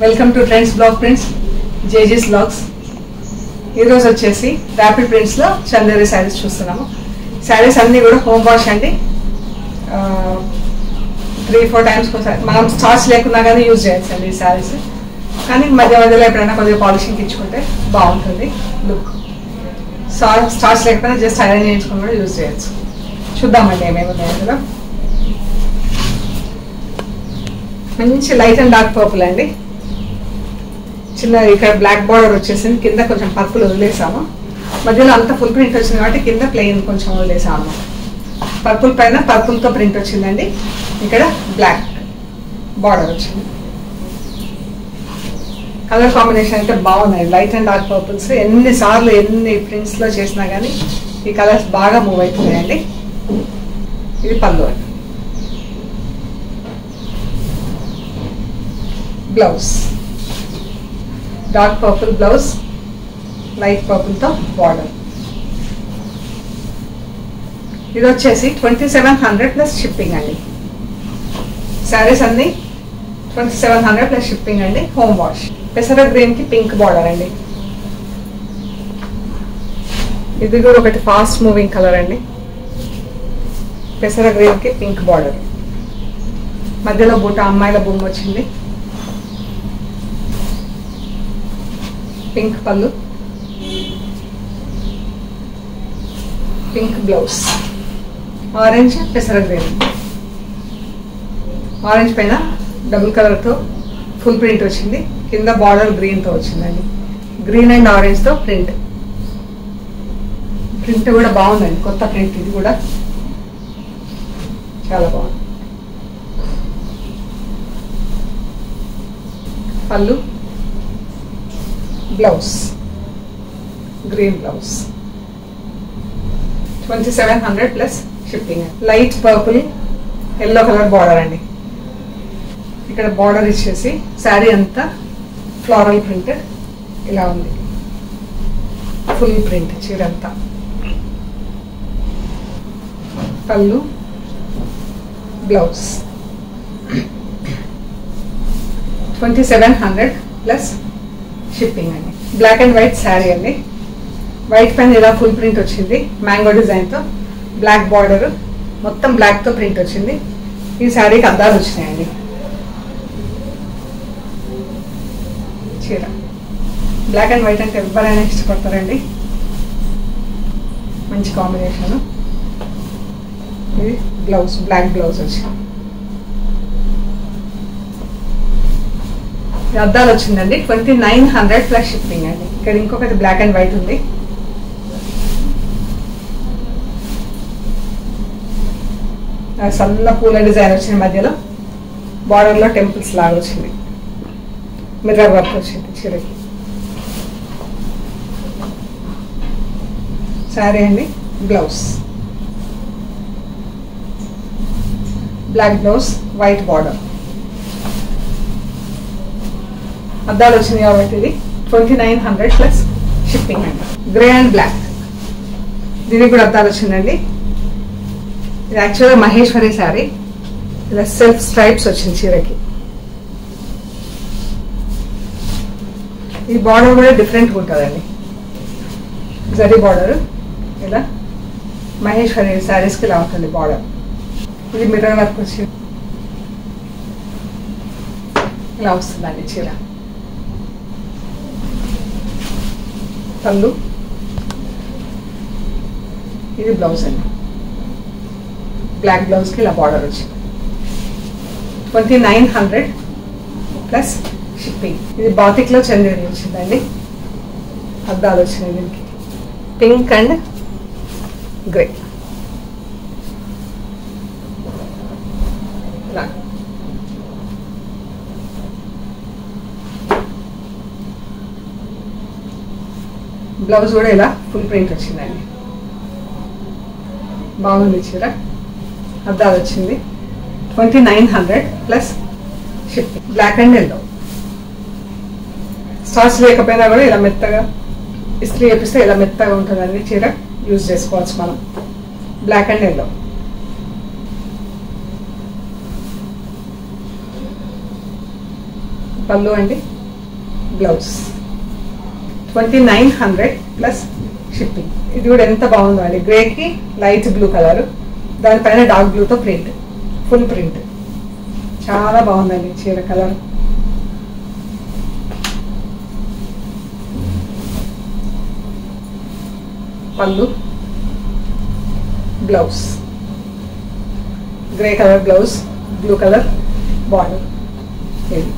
Welcome to trends blog prints జేజీస్ blogs. ఈరోజు వచ్చేసి ర్యాపిడ్ ప్రింట్స్లో చందేరి శారీస్ చూస్తున్నాము. శారీస్ అన్నీ కూడా హోమ్ వాష్ అండి. 3-4 టైమ్స్ మనం స్టార్చ్ లేకున్నా కానీ యూజ్ చేయొచ్చు అండి ఈ శారీస్. కానీ మధ్య మధ్యలో ఎప్పుడైనా కొద్దిగా పాలిషింగ్ ఇచ్చుకుంటే బాగుంటుంది లుక్. స్టార్చ్ లేకపోయినా జస్ట్ ఐరన్ చేయించుకుని కూడా యూజ్ చేయొచ్చు. చూద్దామండి ఏమేమి ఉన్నాయో కదా. మంచి లైట్ అండ్ డార్క్ పర్పుల్ అండి. చిన్న ఇక్కడ బ్లాక్ బార్డర్ వచ్చేసింది, కింద కొంచెం పర్పుల్ వదిలేసాము. మధ్యలో అంత ఫుల్ ప్రింట్ వచ్చింది కాబట్టి కింద ప్లెయిన్ కొంచెం వదిలేసాము. పర్పుల్ పైన పర్పుల్తో ప్రింట్ వచ్చిందండి. ఇక్కడ బ్లాక్ బార్డర్ వచ్చింది. కలర్ కాంబినేషన్ అయితే బాగున్నాయి. లైట్ అండ్ డార్క్ పర్పుల్స్ ఎన్నిసార్లు ఎన్ని ప్రింట్స్లో చేసినా కానీ ఈ కలర్స్ బాగా మూవ్ అవుతున్నాయండి. ఇది పళ్ళు అండి. Blouse dark purple blouse, light పర్పుల్తో బార్డర్. ఇది వచ్చేసి 2700 ప్లస్ షిప్పింగ్ అండి. శారీస్ అన్ని 2700 ప్లస్ షిప్పింగ్ అండి. Home wash. పెసర గ్రీన్కి పింక్ బార్డర్ అండి. ఇది కూడా ఒకటి ఫాస్ట్ మూవింగ్ కలర్ అండి. పెసర గ్రీన్కి పింక్ బార్డర్, మధ్యలో బూట అమ్మాయిల బొమ్మ వచ్చింది. పింక్ పళ్ళు, పింక్ బ్లౌజ్, ఆరెంజ్ పెసర గ్రీన్. ఆరెంజ్ పైన డబుల్ కలర్తో ఫుల్ ప్రింట్ వచ్చింది. కింద బార్డర్ గ్రీన్తో వచ్చిందండి. గ్రీన్ అండ్ ఆరెంజ్తో ప్రింట్. ప్రింట్ కూడా బాగుందండి, కొత్త ప్రింట్. ఇది కూడా చాలా బాగుంది. పళ్ళు, blouse green blouse. 2700 plus shipping. Light purple yellow colour border అండి. ఇక్కడ బార్డర్ ఇచ్చేసి శారీ అంతా ఫ్లోరల్ ప్రింట్ ఇలా ఉంది. ఫుల్ ప్రింట్ చీర అంతా. పళ్ళు, బ్లౌజ్ 2700 ప్లస్ షిప్పింగ్ అండి. బ్లాక్ అండ్ వైట్ శారీ అండి. వైట్ పైన ఇలా ఫుల్ ప్రింట్ వచ్చింది మ్యాంగో డిజైన్తో. బ్లాక్ బార్డర్ మొత్తం బ్లాక్తో ప్రింట్ వచ్చింది. ఈ శారీకి అద్దాలు వచ్చినాయండి. చీర బ్లాక్ అండ్ వైట్ అంటే ఎవరైనా ఇష్టపడతారండి. మంచి కాంబినేషన్. ఇది బ్లౌజ్, బ్లాక్ బ్లౌజ్ వచ్చింది. అద్దాలు వచ్చిందండి. 2900 ప్లస్ షిప్పింగ్ అండి. ఇక్కడ ఇంకొకటి బ్లాక్ అండ్ వైట్ ఉంది. సన్న పూల డిజైన్ వచ్చింది. మధ్యలో బార్డర్లో టెంపుల్స్ లాగా వచ్చింది. మిర్రర్ వర్క్ వచ్చింది చీరకి. శారీ అండి. Blouse black blouse, white border. అద్దాలు వచ్చింది కాబట్టి ఇది 2900 ప్లస్ షిప్పింగ్ అండి. గ్రే అండ్ బ్లాక్, దీనికి కూడా అద్దాలు వచ్చిందండి. ఇది యాక్చువల్గా మహేశ్వరి శారీ. ఇలా సెల్ఫ్ స్ట్రైప్స్ వచ్చింది చీరకి. ఈ బార్డర్ కూడా డిఫరెంట్గా ఉంటుందండి. జరీ బార్డర్ ఇలా మహేశ్వరి శారీస్కి ఇలా ఉంటుంది బార్డర్. ఇది మిర్రర్ వర్క్ వచ్చి ఇలా వస్తుందండి చీర. పళ్ళు, ఇది బ్లౌజ్ అండి. బ్లాక్ బ్లౌజ్కి ఇలా బార్డర్ వచ్చింది. 2900 ప్లస్ షిప్పింగ్. ఇది బాతిక్లో చందేరి వచ్చిందండి. అద్దాలు వచ్చినాయి దీనికి. Pink and grey. బ్లౌజ్ కూడా ఇలా ఫుల్ ప్రింట్ వచ్చిందండి. బాగుంది చీర. అద్దాలు వచ్చింది. 2900 plus shipping. Black and yellow. Starch లేకపోయినా కూడా ఇలా మెత్తగా ఇస్త్రీ చేపిస్తే ఇలా మెత్తగా ఉంటుందండి చీర. యూజ్ చేసుకోవచ్చు మనం. Black and yellow. పళ్ళు అండి. Blouse 2900 plus shipping. ఇది కూడా ఎంత బాగుందో అండి, గ్రేకి లైట్ బ్లూ కలర్, దానిపైన డార్క్ బ్లూతో ప్రింట్, ఫుల్ ప్రింట్, చాలా బాగుందండి చీర కలర్. పళ్ళు, blouse grey colour blouse, blue colour border. ఇది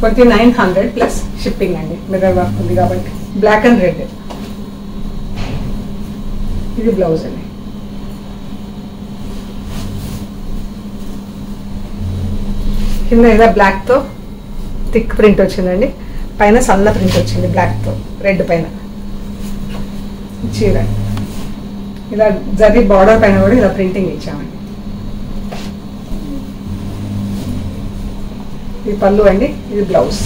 2900 ప్లస్ షిప్పింగ్ అండి. మిర్రర్ వర్క్ ఉంది కాబట్టి. బ్లాక్ అండ్ రెడ్, ఇది బ్లౌజ్ అండి. కింద ఇలా బ్లాక్తో థిక్ ప్రింట్ వచ్చిందండి, పైన సన్న ప్రింట్ వచ్చింది బ్లాక్తో రెడ్ పైన. చీర ఇలా జరీ బార్డర్ పైన కూడా ఇలా ప్రింటింగ్ ఇచ్చామండి. ఇది పళ్ళు అండి, ఇది బ్లౌజ్.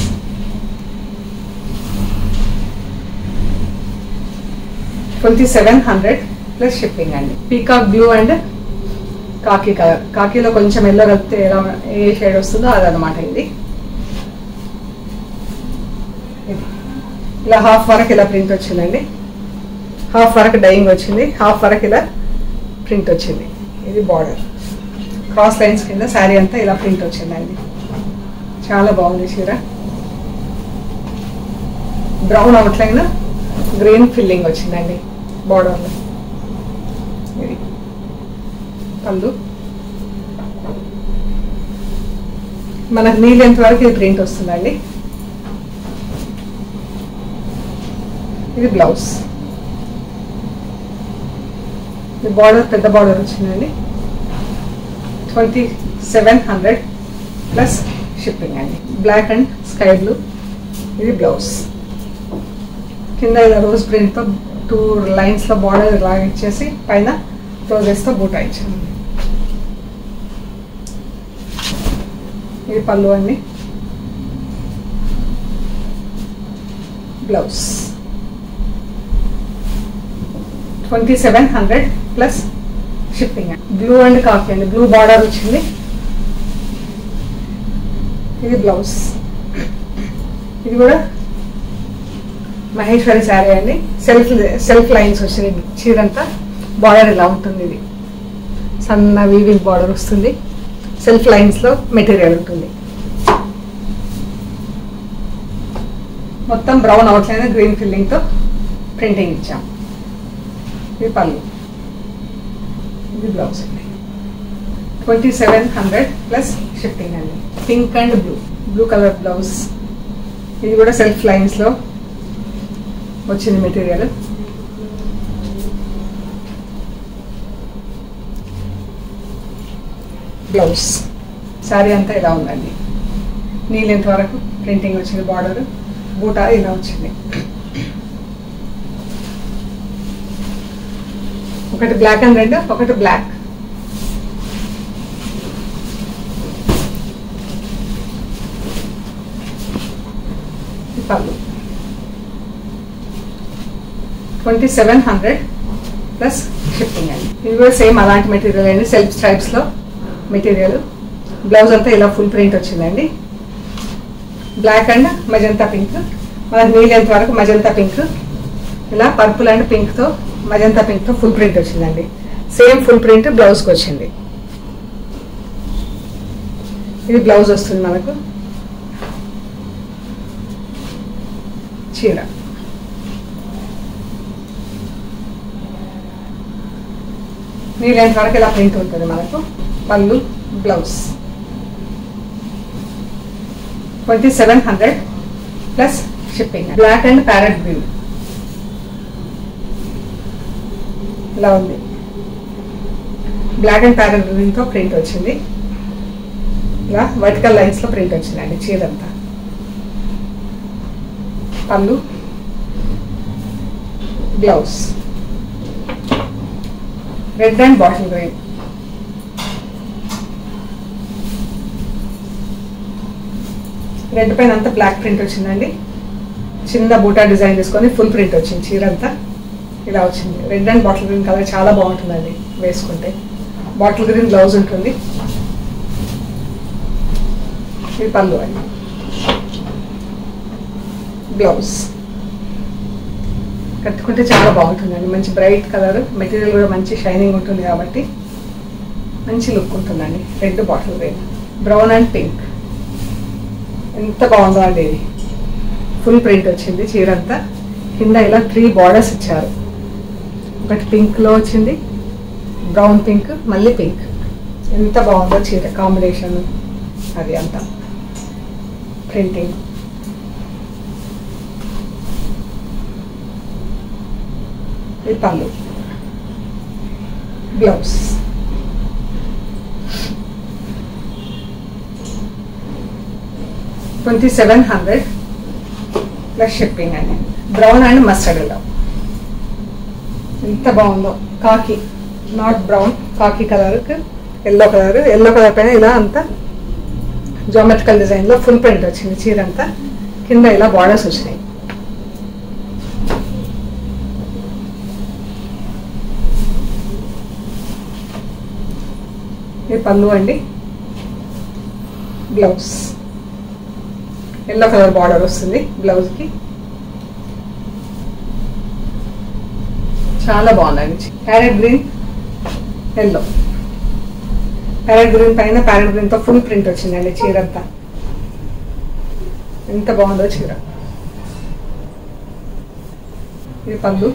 $2700 ప్లస్ షిప్పింగ్ అండి. Peacock blue and khaki colour, కాకీలో కొంచెం ఎల్లో కలిపితే ఎలా ఏ షేడ్ వస్తుందో అదనమాట ఇది. ఇలా హాఫ్ వరకు ఇలా ప్రింట్ వచ్చిందండి, హాఫ్ వరకు డైయింగ్ వచ్చింది, హాఫ్ వరకు ఇలా ప్రింట్ వచ్చింది. ఇది బార్డర్, క్రాస్ లైన్స్ కింద శారీ అంతా ఇలా ప్రింట్ వచ్చిందండి. చాలా బాగుంది చీర. బ్రౌన్ అవుట్లైన్, గ్రీన్ ఫిల్లింగ్ వచ్చిందండి బార్డర్లో. ఇది పళ్ళు, మనకు నీ లెంత్ వరకు ఇది ప్రింట్ వస్తుందండి. ఇది బ్లౌజ్, ఇది బార్డర్ పెద్ద బార్డర్ వచ్చిందండి. 2700 ప్లస్ షిప్పింగ్ అండి. బ్లాక్ అండ్ స్కై బ్లూ, ఇది బ్లౌజ్. కింద ఇలా రోజ్ ప్రింట్తో 2 లైన్స్లో బార్డర్ ఇలా ఇచ్చేసి పైన రోజెస్తో బూటా ఇచ్చాను. ఇది పళ్ళు అండి, blouse. 2700 plus shipping. Blue and coffee అండి, బ్లూ బార్డర్ వచ్చింది. ఇది బ్లౌజ్. ఇది కూడా మహేశ్వరి శారీ అండి, సెల్ఫ్ లైన్స్ వచ్చింది చీరంతా. బార్డర్ ఇలా ఉంటుంది, ఇది సన్న వీవింగ్ బార్డర్ వస్తుంది, సెల్ఫ్ లైన్స్లో మెటీరియల్ ఉంటుంది. మొత్తం బ్రౌన్ అవుట్లైన్ గ్రీన్ ఫిల్లింగ్తో ప్రింటింగ్ ఇచ్చాం. ఇది పళ్ళు, ఇది బ్లౌజ్ అండి. 2700 ప్లస్ షిప్పింగ్ అండి. Pink and blue colour blouse. ఇది కూడా సెల్ఫ్ లైన్స్లో వచ్చింది మెటీరియల్. బ్లౌజ్. శారీ అంతా ఇలా ఉందండి, నీ లెంత్ వరకు ప్రింటింగ్ వచ్చింది, బార్డర్ బూటా ఇలా వచ్చింది. ఒకటి బ్లాక్ అండ్ రెడ్, ఒకటి బ్లాక్. పళ్ళు 2700 ప్లస్ షిప్పింగ్ అండి. ఇది కూడా సేమ్ అలాంటి మెటీరియల్ అండి, సెల్ఫ్ స్ట్రైప్స్లో మెటీరియల్. బ్లౌజ్ అంతా ఇలా ఫుల్ ప్రింట్ వచ్చిందండి. బ్లాక్ అండ్ మజంతా పింక్, మనకు నీ లెంత్ వరకు మజంతా పింక్, ఇలా పర్పుల్ అండ్ పింక్తో మజంతా పింక్తో ఫుల్ ప్రింట్ వచ్చిందండి. సేమ్ ఫుల్ ప్రింట్ బ్లౌజ్కి వచ్చింది. ఇది బ్లౌజ్ వస్తుంది మనకు. చీర నీ లెంత్ వరకు ఇలా ప్రింట్ ఉంటుంది మనకు. పళ్ళు, blouse. 2700 plus shipping. Black and parrot green ఇలా ఉంది. బ్లాక్ అండ్ ప్యారెట్ గ్రీన్తో ప్రింట్ వచ్చింది, ఇలా వర్టికల్ లైన్స్లో ప్రింట్ వచ్చిందండి చీరంతా. పళ్ళు, blouse. Red and bottle green. Red పైన అంతా బ్లాక్ ప్రింట్ వచ్చిందండి. చిన్న బూటా డిజైన్ తీసుకొని ఫుల్ ప్రింట్ వచ్చింది చీరంతా ఇలా వచ్చింది. Red and bottle green colour చాలా బాగుంటుందండి వేసుకుంటే. బాటిల్ గ్రీన్ బ్లౌజ్ ఉంటుంది. ఇది పళ్ళు అండి. బ్లౌజ్ కట్టుకుంటే చాలా బాగుంటుందండి. మంచి బ్రైట్ కలర్, మెటీరియల్ కూడా మంచి షైనింగ్ ఉంటుంది కాబట్టి మంచి లుక్ ఉంటుందండి. Red bottle green, brown and pink. ఎంత బాగుందో అండి. ఇది ఫుల్ ప్రింట్ వచ్చింది చీర అంతా. కింద ఇలా 3 బార్డర్స్ ఇచ్చారు. ఒకటి పింక్లో వచ్చింది, బ్రౌన్ పింక్, మళ్ళీ పింక్. ఎంత బాగుందో చీర కాంబినేషన్. అది అంతా ప్రింటింగ్. ఇది పళ్ళు, బ్లౌజ్. $2700 ప్లస్ షిప్పింగ్ అండి. Brown and mustard yellow. ఎంత బాగుందో. కాకి, నాట్ బ్రౌన్, కాకి కలర్కి ఎల్లో కలర్. ఎల్లో కలర్ పైన ఇలా అంతా జామెట్రికల్ డిజైన్లో ఫుల్ ప్రింట్ వచ్చింది చీర అంతా. కింద ఇలా బార్డర్స్ వచ్చినాయి. ఇది పళ్ళు అండి. బ్లౌజ్ ఎల్లో కలర్ బార్డర్ వస్తుంది బ్లౌజ్కి. చాలా బాగుందండి. Parrot green, yellow. Parrot green పైన ప్యారెట్ గ్రీన్తో ఫుల్ ప్రింట్ వచ్చిందండి చీర అంతా. ఎంత బాగుందో చీర. ఇది పళ్ళు,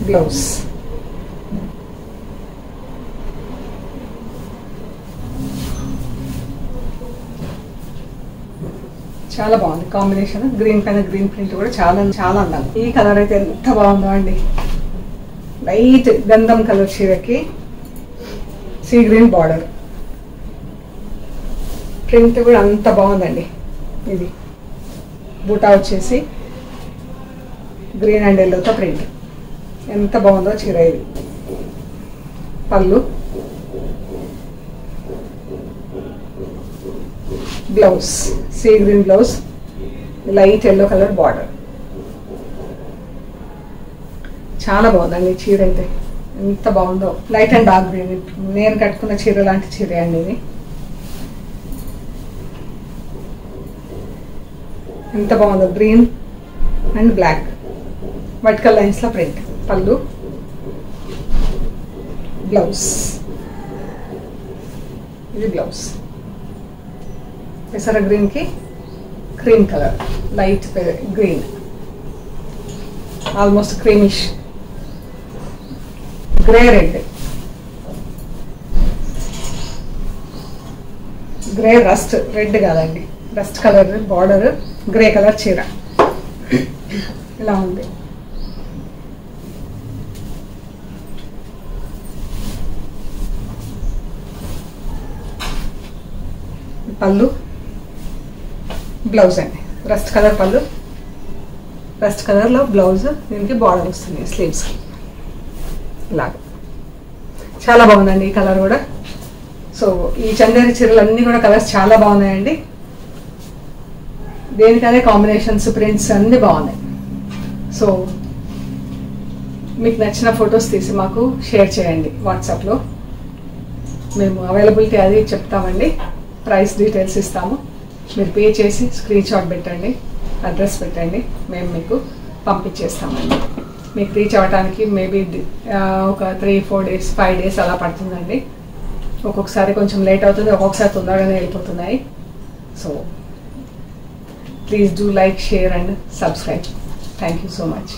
బ్లౌజ్. చాలా బాగుంది కాంబినేషన్. గ్రీన్ పైన గ్రీన్ ప్రింట్ కూడా చాలా చాలా అందంగా. ఈ కలర్ అయితే ఎంత బాగుందో అండి. లైట్ గంధం కలర్ చీరకి సీ గ్రీన్ బార్డర్. ప్రింట్ కూడా అంత బాగుందండి. ఇది బూటా వచ్చేసి గ్రీన్ అండ్ ఎల్లోతో ప్రింట్. ఎంత బాగుందో చీర. ఇది పళ్ళు, blouse sea green blouse, light yellow colour border. చాలా బాగుందండి చీర అయితే. ఎంత బాగుందో. Light and dark green. నేను కట్టుకున్న చీర లాంటి చీర అండి ఇది. ఎంత బాగుందో. గ్రీన్ అండ్ బ్లాక్ వర్టికల్ లైన్స్లో ప్రింట్. పళ్ళు, బ్లౌజ్. ఇది బ్లౌజ్. పెసర గ్రీన్కి cream colour, light green, almost creamish. Grey red, grey rust, red కాదండి, rust colour border, grey colour చీర. ఇలా ఉంది. పళ్ళు, బ్లౌజ్ అండి. రస్ట్ కలర్ పళ్ళు, రస్ట్ కలర్లో బ్లౌజ్. దీనికి బార్డర్ వస్తుంది స్లీవ్స్కి ఇలాగా. చాలా బాగుందండి ఈ కలర్ కూడా. సో ఈ చందేరి చీరలు అన్నీ కూడా కలర్స్ చాలా బాగున్నాయండి. దేనికనే కాంబినేషన్స్, ప్రింట్స్ అన్నీ బాగున్నాయి. సో మీకు నచ్చిన ఫొటోస్ తీసి మాకు షేర్ చేయండి వాట్సాప్లో. మేము అవైలబిలిటీ అది చెప్తామండి. ప్రైస్ డీటెయిల్స్ ఇస్తాము. మీరు పే చేసి స్క్రీన్ షాట్ పెట్టండి, అడ్రస్ పెట్టండి, మేము మీకు పంపించేస్తామండి. మీకు రీచ్ అవ్వడానికి మేబీ ఒక 3-4 days 5 days అలా పడుతుందండి. ఒక్కొక్కసారి కొంచెం లేట్ అవుతుంది, ఒక్కొక్కసారి తొందరగానే వెళ్ళిపోతున్నాయి. So please do like, share and subscribe. Thank you so much.